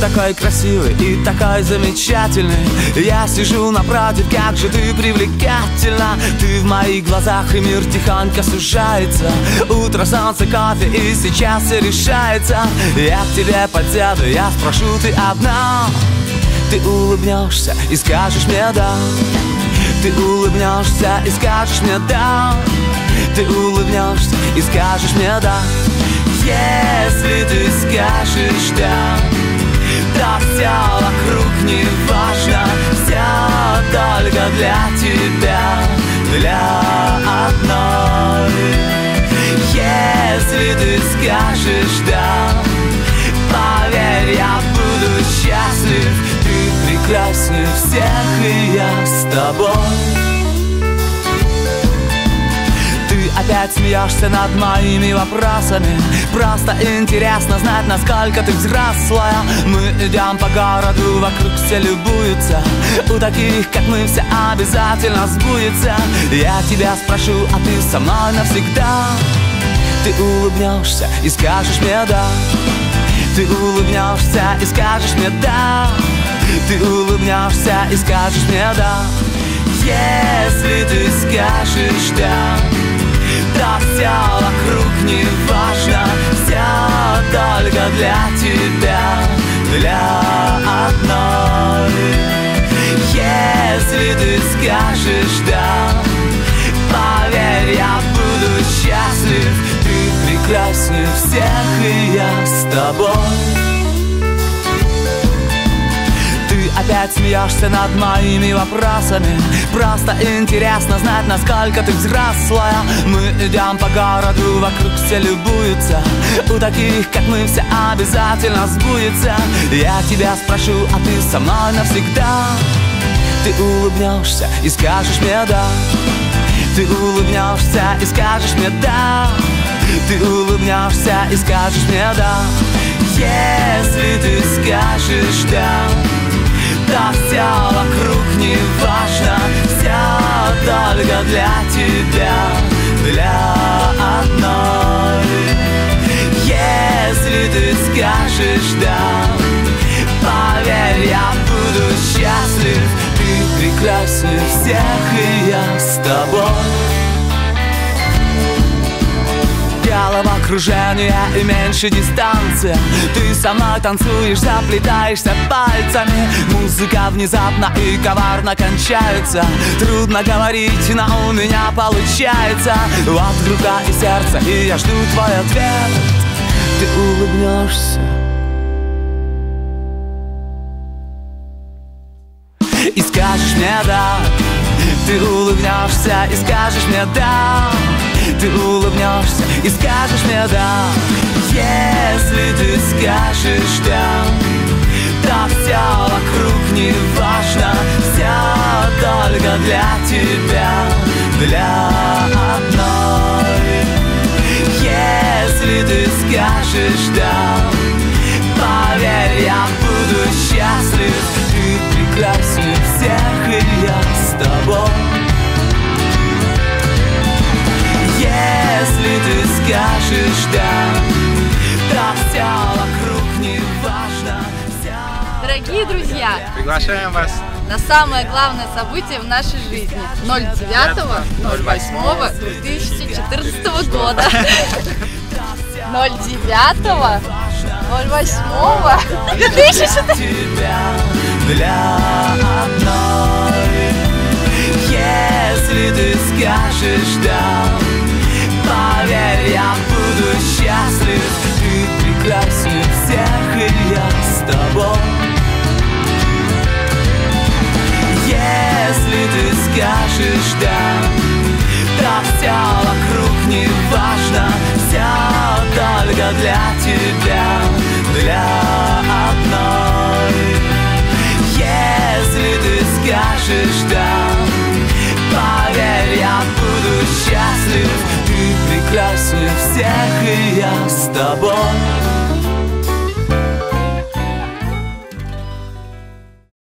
такой красивый и такой замечательный. Я сижу напротив, как же ты привлекательна. Ты в моих глазах, и мир тихонько сужается. Утро, солнце, кофе, и сейчас все решается. Я к тебе подсяду, я спрошу, ты одна. Ты улыбнешься и скажешь мне да. Ты улыбнешься и скажешь мне да. Ты улыбнешься и скажешь мне да. Если ты скажешь да, то все вокруг не важно. Все только для тебя, для одной. Если ты скажешь да, поверь, я буду счастлив. Ты прекраснее всех, и я с тобой. Ты опять смеешься над моими вопросами. Просто интересно знать, насколько ты взрослая. Мы идем по городу, вокруг все любуются. У таких, как мы, все обязательно сбудется. Я тебя спрошу, а ты со мной навсегда. Ты улыбнешься и скажешь мне да. Ты улыбнешься и скажешь мне да. Ты улыбнешься и скажешь мне да. Если ты скажешь да, то все вокруг не важно. Все только для тебя, для одной. Если ты скажешь да, поверь, я буду счастлив. Ты прекраснее всех, и я с тобой. Ты опять смеешься над моими вопросами. Просто интересно знать, насколько ты взрослая. Мы идем по городу, вокруг все любуются. У таких, как мы, все обязательно сбудется. Я тебя спрошу, а ты со мной навсегда. Ты улыбнешься и скажешь мне да. Ты улыбнешься и скажешь мне да. Ты улыбнешься и скажешь мне да. Если ты скажешь да, то все вокруг не важно. Все только для тебя, для одной. Если ты скажешь да, поверь, я буду счастлив. Ты прекраснее всех, и я с тобой. Головокружение и меньше дистанция. Ты со мной танцуешь, заплетаешься пальцами. Музыка внезапно и коварно кончается. Трудно говорить, но у меня получается. Вот рука и сердце, и я жду твой ответ. Ты улыбнешься и скажешь мне да. Ты улыбнешься и скажешь мне да. Ты улыбнешься и скажешь мне да. Если ты скажешь да, то все вокруг не важно. Все только для тебя, для одной. Если ты скажешь да, поверь, я буду счастлив. Ты прекраснее всех, и я с тобой. Если ты скажешь да, то все вокруг не важно. Дорогие друзья, приглашаем вас на самое главное событие в нашей жизни 09.08.2014 года. 09.08.2014. Для одной. Если ты скажешь да, поверь, я буду счастлив. Ты прекраснее всех, и я с тобой. Если ты скажешь да, то все вокруг не важно. Все только для тебя, для одной. Если ты скажешь да, поверь, я буду счастлив. Ты прекраснее всех, и я с тобой.